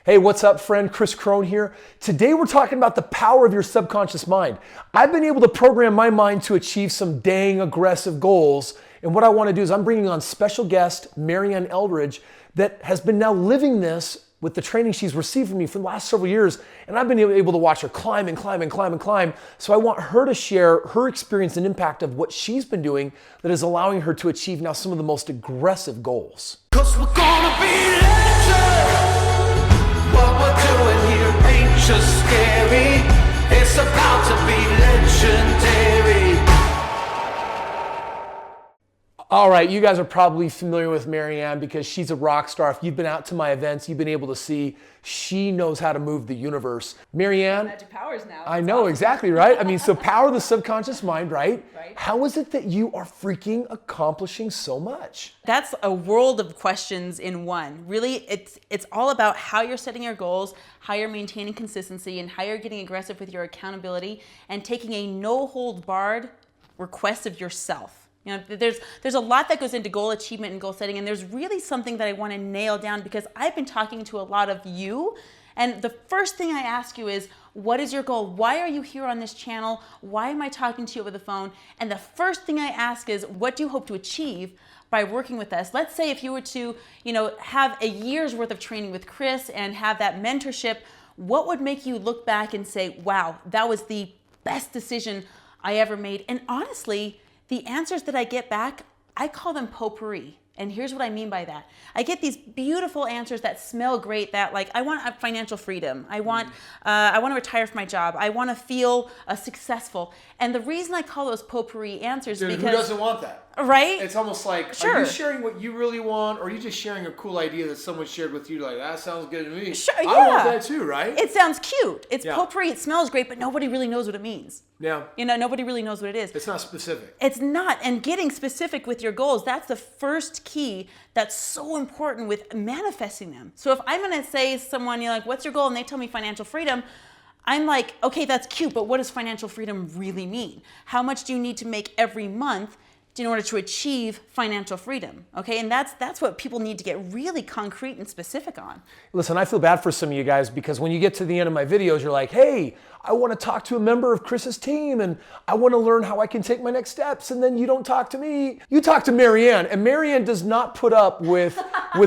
Hey, what's up, friend? Kris Krohn here. Today we're talking about the power of your subconscious mind. I've been able to program my mind to achieve some dang aggressive goals. And what I want to do is I'm bringing on special guest, Marianne Eldridge, that has been now living this with the training she's received from me for the last several years. And I've been able to watch her climb and climb and climb and climb. So I want her to share her experience and impact of what she's been doing that is allowing her to achieve now some of the most aggressive goals. 'Cause we're gonna be legends. What we're doing here ain't just scary. It's about to be legendary. All right, you guys are probably familiar with Marianne because she's a rock star. If you've been out to my events, you've been able to see she knows how to move the universe. Marianne. Magic powers now. I know, exactly, right? I mean, so power of the subconscious mind, right? Right. How is it that you are freaking accomplishing so much? That's a world of questions in one. Really, it's all about how you're setting your goals, how you're maintaining consistency, and how you're getting aggressive with your accountability and taking a no-hold-barred request of yourself. You know, there's a lot that goes into goal achievement and goal setting, and there's really something that I want to nail down because I've been talking to a lot of you, and the first thing I ask you is, what is your goal? Why are you here on this channel? Why am I talking to you over the phone? And the first thing I ask is, what do you hope to achieve by working with us? Let's say if you were to, have a year's worth of training with Kris and have that mentorship, what would make you look back and say, wow, that was the best decision I ever made? And honestly, the answers that I get back, I call them potpourri. And here's what I mean by that. I get these beautiful answers that smell great, that like, I want financial freedom. I want to retire from my job. I want to feel successful. And the reason I call those potpourri answers Dude, because— who doesn't want that? Right? It's almost like, Sure. Are you sharing what you really want, or are you just sharing a cool idea that someone shared with you? Like, that sounds good to me. Sure, I yeah. want that too, right? It sounds cute. It's Yeah. potpourri. It smells great, but nobody really knows what it means. Yeah. Nobody really knows what it is. It's not specific. It's not. And getting specific with your goals, that's the first key that's so important with manifesting them. So if I'm going to say to someone, you're like, what's your goal? And they tell me financial freedom. I'm like, okay, that's cute, but what does financial freedom really mean? How much do you need to make every month in order to achieve financial freedom? Okay, and that's what people need to get really concrete and specific on. Listen, I feel bad for some of you guys because when you get to the end of my videos, you're like, hey, I want to talk to a member of Kris's team and I want to learn how I can take my next steps. And then you don't talk to me. You talk to Marianne, and Marianne does not put up with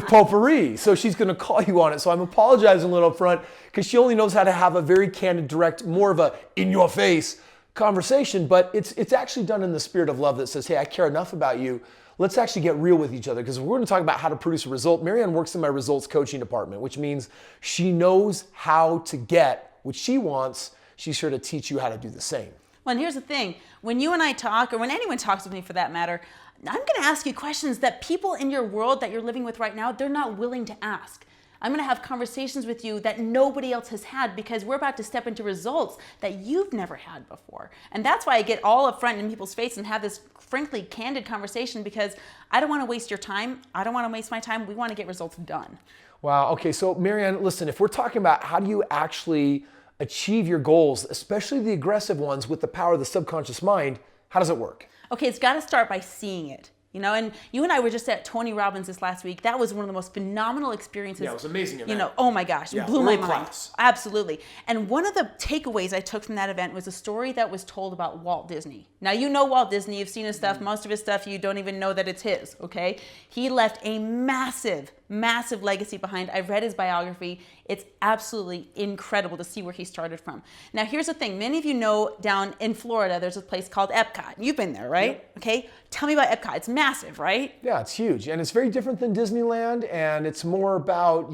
potpourri. So she's going to call you on it. So I'm apologizing a little up front because she only knows how to have a very candid, direct, more of a in your face conversation, but it's actually done in the spirit of love that says, hey, I care enough about you. Let's actually get real with each other, because we're going to talk about how to produce a result. Marianne works in my results coaching department, which means she knows how to get what she wants. She's here to teach you how to do the same. Well, and here's the thing. When you and I talk, or when anyone talks with me for that matter, I'm going to ask you questions that people in your world that you're living with right now, they're not willing to ask. I'm going to have conversations with you that nobody else has had, because we're about to step into results that you've never had before. And that's why I get all up front in people's face and have this frankly candid conversation, because I don't want to waste your time. I don't want to waste my time. We want to get results done. Wow. Okay. So Marianne, listen, if we're talking about how do you actually achieve your goals, especially the aggressive ones with the power of the subconscious mind, how does it work? Okay, it's got to start by seeing it. And you and I were just at Tony Robbins this last week. That was one of the most phenomenal experiences. Yeah, it was an amazing event. Oh my gosh, Yeah, it blew my world mind. class. Absolutely. And one of the takeaways I took from that event was a story that was told about Walt Disney. Now, you know Walt Disney, you've seen his stuff. Most of his stuff, you don't even know that it's his, okay? He left a massive, massive legacy behind. I've read his biography. It's absolutely incredible to see where he started from. Now, here's the thing. Many of you know down in Florida, there's a place called Epcot. You've been there, right? Yep. Okay? Tell me about Epcot. It's massive, right? Yeah, it's huge. And it's very different than Disneyland. And it's more about,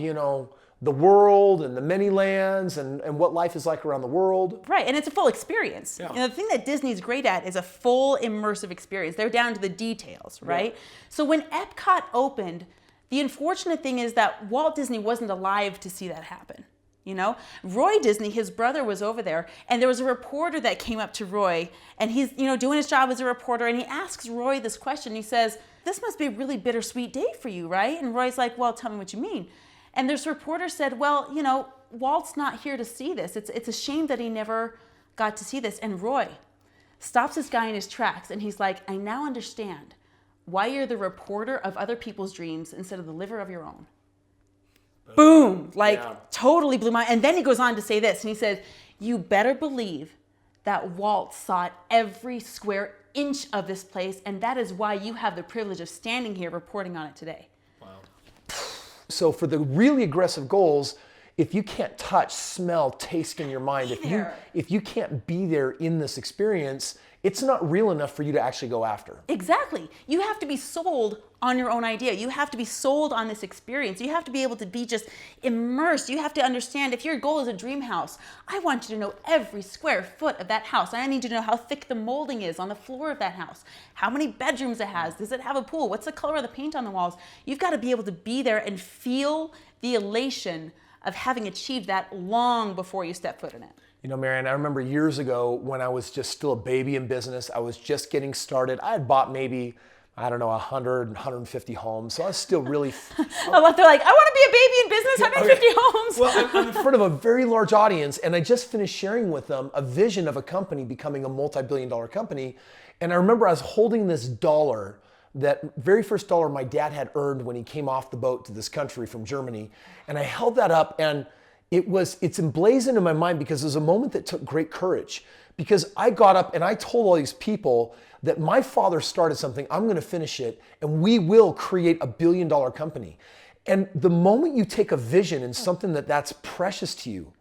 the world and the many lands and what life is like around the world. Right, and it's a full experience. Yeah. The thing that Disney's great at is a full immersive experience. They're down to the details, right? Yeah. So when Epcot opened, the unfortunate thing is that Walt Disney wasn't alive to see that happen. Roy Disney, his brother, was over there, and there was a reporter that came up to Roy, and he's, doing his job as a reporter, and he asks Roy this question. He says, this must be a really bittersweet day for you, right? And Roy's like, well, tell me what you mean. And this reporter said, well, Walt's not here to see this. It's a shame that he never got to see this. And Roy stops this guy in his tracks, and he's like, I now understand why you're the reporter of other people's dreams instead of the liver of your own. Boom. Like, Yeah. totally blew my... And then he goes on to say this, and he says, you better believe that Walt sought every square inch of this place, and that is why you have the privilege of standing here reporting on it today. So for the really aggressive goals, if you can't touch, smell, taste in your mind, if you can't be there in this experience, it's not real enough for you to actually go after. Exactly. You have to be sold on your own idea. You have to be sold on this experience. You have to be able to be just immersed. You have to understand, if your goal is a dream house, I want you to know every square foot of that house. I need to know how thick the molding is on the floor of that house, how many bedrooms it has, does it have a pool, what's the color of the paint on the walls. You've got to be able to be there and feel the elation of having achieved that long before you step foot in it. You know, Marianne, I remember years ago when I was just still a baby in business, I was just getting started. I had bought maybe, I don't know, 100, 150 homes. So I was still really... They're like, I want to be a baby in business, 150 homes. Well, I'm in front of a very large audience, and I just finished sharing with them a vision of a company becoming a multi-billion-dollar company. And I remember I was holding this dollar, that very first dollar my dad had earned when he came off the boat to this country from Germany. And I held that up, and it's emblazoned in my mind because it was a moment that took great courage. Because I got up and I told all these people that my father started something, I'm gonna finish it, and we will create a billion-dollar company. And the moment you take a vision and something that's precious to you,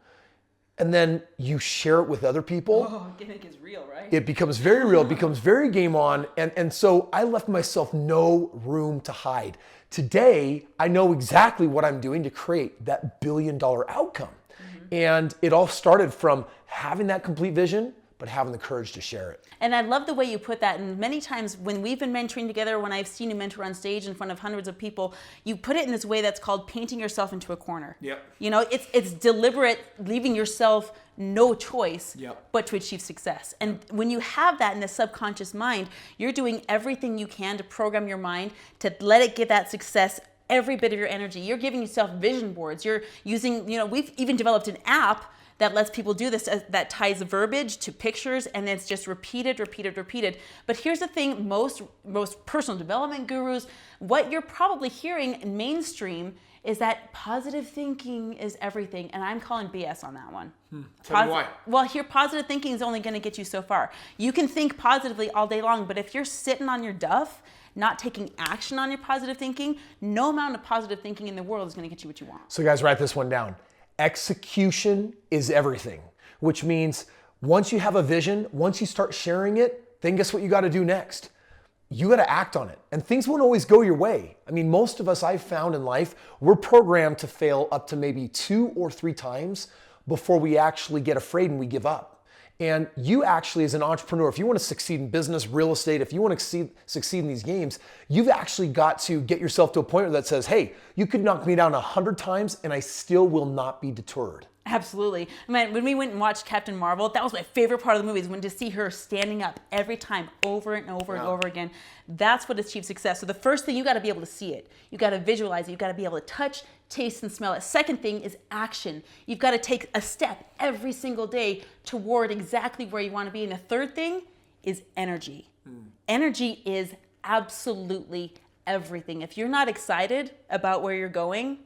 and then you share it with other people, Gimmick is real, right? it becomes very real, it becomes very game on. And so I left myself no room to hide. Today, I know exactly what I'm doing to create that billion-dollar outcome. And it all started from having that complete vision, but having the courage to share it. And I love the way you put that. And many times when we've been mentoring together, when I've seen you mentor on stage in front of hundreds of people, you put it in this way that's called painting yourself into a corner. Yep. You know, it's deliberate, leaving yourself no choice but to achieve success. And when you have that in the subconscious mind, you're doing everything you can to program your mind to let it give that success every bit of your energy. You're giving yourself vision boards. You're using, we've even developed an app that lets people do this, that ties verbiage to pictures, and it's just repeated. But here's the thing, most personal development gurus, what you're probably hearing in mainstream is that positive thinking is everything, and I'm calling BS on that one. Tell me why. Well, here, positive thinking is only gonna get you so far. You can think positively all day long, but if you're sitting on your duff, not taking action on your positive thinking, no amount of positive thinking in the world is gonna get you what you want. So guys, write this one down. Execution is everything, which means once you have a vision, once you start sharing it, then guess what you got to do next? You got to act on it. And things won't always go your way. I mean, most of us I've found in life, we're programmed to fail up to maybe 2 or 3 times before we actually get afraid and we give up. And you actually, as an entrepreneur, if you want to succeed in business, real estate, if you want to succeed in these games, you've actually got to get yourself to a point that says, hey, you could knock me down 100 times and I still will not be deterred. Absolutely. I mean, when we went and watched Captain Marvel, that was my favorite part of the movie, is when to see her standing up every time over and over and over again. That's what achieves success. So the first thing, you got to be able to see it. You got to visualize it. You got to be able to touch, taste, and smell it. Second thing is action. You've got to take a step every single day toward exactly where you want to be. And the third thing is energy. Energy is absolutely everything. If you're not excited about where you're going,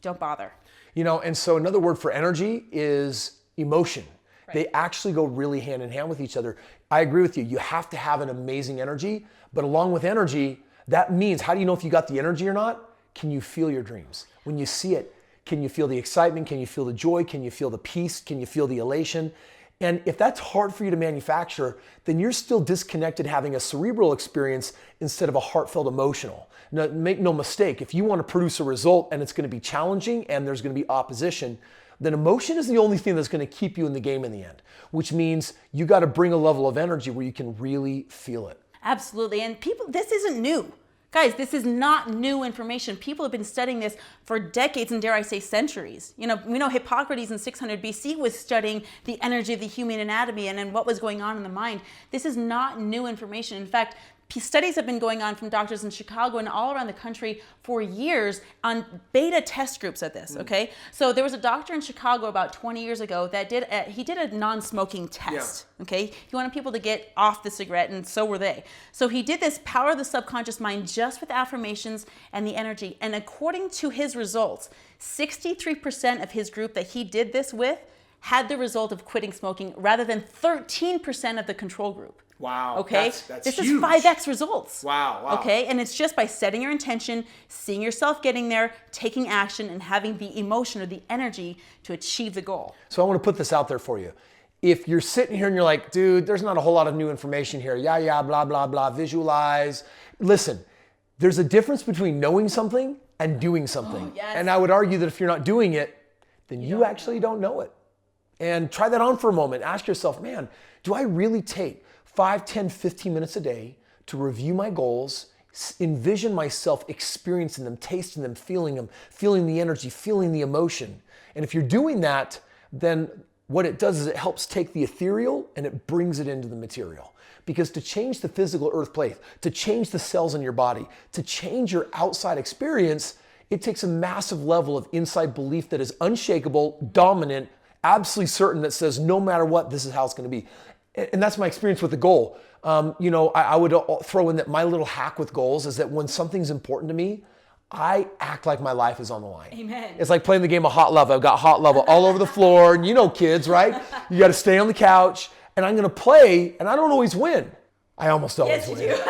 don't bother. And so another word for energy is emotion. Right. They actually go really hand in hand with each other. I agree with you. You have to have an amazing energy, but along with energy, that means, how do you know if you got the energy or not? Can you feel your dreams? When you see it, can you feel the excitement? Can you feel the joy? Can you feel the peace? Can you feel the elation? And if that's hard for you to manufacture, then you're still disconnected, having a cerebral experience instead of a heartfelt emotional. Now, make no mistake, if you want to produce a result and it's going to be challenging and there's going to be opposition, then emotion is the only thing that's going to keep you in the game in the end, which means you got to bring a level of energy where you can really feel it. Absolutely. And people, this isn't new. Guys, this is not new information. People have been studying this for decades and, dare I say, centuries. We know Hippocrates in 600 BC was studying the energy of the human anatomy and what was going on in the mind. This is not new information. In fact, Studies have been going on from doctors in Chicago and all around the country for years on beta test groups of this, okay? So there was a doctor in Chicago about 20 years ago that did a non-smoking test, okay? He wanted people to get off the cigarette, and so were they. So he did this power of the subconscious mind just with affirmations and the energy. And according to his results, 63% of his group that he did this with had the result of quitting smoking rather than 13% of the control group. Wow. Okay. That's this huge. is 5x results. Wow. Okay. And it's just by setting your intention, seeing yourself getting there, taking action, and having the emotion or the energy to achieve the goal. So I want to put this out there for you. If you're sitting here and you're like, dude, there's not a whole lot of new information here. Yeah, blah, blah, blah, visualize. Listen, there's a difference between knowing something and doing something. Oh, yes. And I would argue that if you're not doing it, then you actually don't know it. And try that on for a moment. Ask yourself, man, do I really take 5, 10, 15 minutes a day to review my goals, envision myself experiencing them, tasting them, feeling the energy, feeling the emotion? And if you're doing that, then what it does is it helps take the ethereal and it brings it into the material. Because to change the physical earth plate, to change the cells in your body, to change your outside experience, it takes a massive level of inside belief that is unshakable, dominant, absolutely certain, that says no matter what, this is how it's going to be. And that's my experience with the goal. I would throw in that my little hack with goals is that when something's important to me, I act like my life is on the line. Amen. It's like playing the game of hot lava. I've got hot lava all over the floor, and you know kids, right? You got to stay on the couch, and I'm going to play, and I don't always win. I almost always win. You do.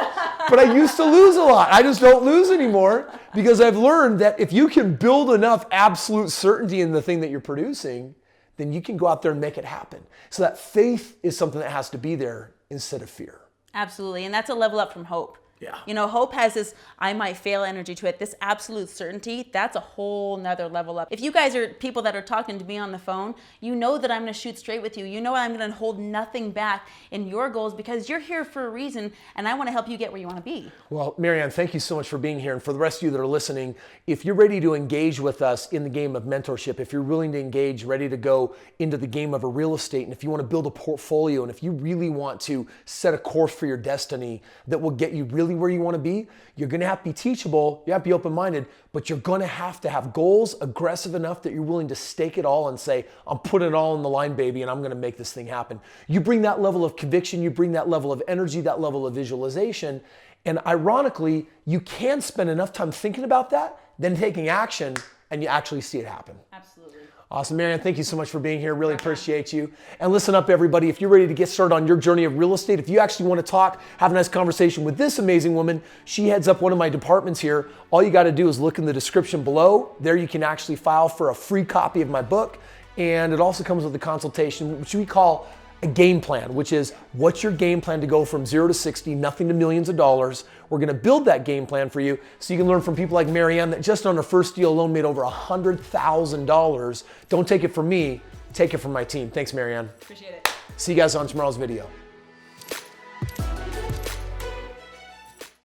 But I used to lose a lot. I just don't lose anymore because I've learned that if you can build enough absolute certainty in the thing that you're producing, then you can go out there and make it happen. So that faith is something that has to be there instead of fear. Absolutely. And that's a level up from hope. Yeah. You know, hope has this I might fail energy to it. This absolute certainty, that's a whole nother level up. If you guys are people that are talking to me on the phone, you know that I'm going to shoot straight with you. You know I'm going to hold nothing back in your goals because you're here for a reason and I want to help you get where you want to be. Well, Marianne, thank you so much for being here. And for the rest of you that are listening, if you're ready to engage with us in the game of mentorship, if you're willing to engage, ready to go into the game of a real estate, and if you want to build a portfolio, and if you really want to set a course for your destiny that will get you really where you want to be, you're going to have to be teachable, you have to be open-minded, but you're going to have goals aggressive enough that you're willing to stake it all and say, I'm putting it all on the line, baby, and I'm going to make this thing happen. You bring that level of conviction, you bring that level of energy, that level of visualization, and ironically, you can spend enough time thinking about that, then taking action, and you actually see it happen. Absolutely. Awesome, Marianne, thank you so much for being here. Really appreciate you. And listen up, everybody. If you're ready to get started on your journey of real estate, if you actually want to talk, have a nice conversation with this amazing woman, she heads up one of my departments here. All you got to do is look in the description below. There you can actually file for a free copy of my book. And it also comes with a consultation, which we call a game plan, which is what's your game plan to go from 0 to 60, nothing to millions of dollars. We're going to build that game plan for you so you can learn from people like Marianne that just on her first deal alone made over $100,000. Don't take it from me, take it from my team. Thanks, Marianne. Appreciate it. See you guys on tomorrow's video.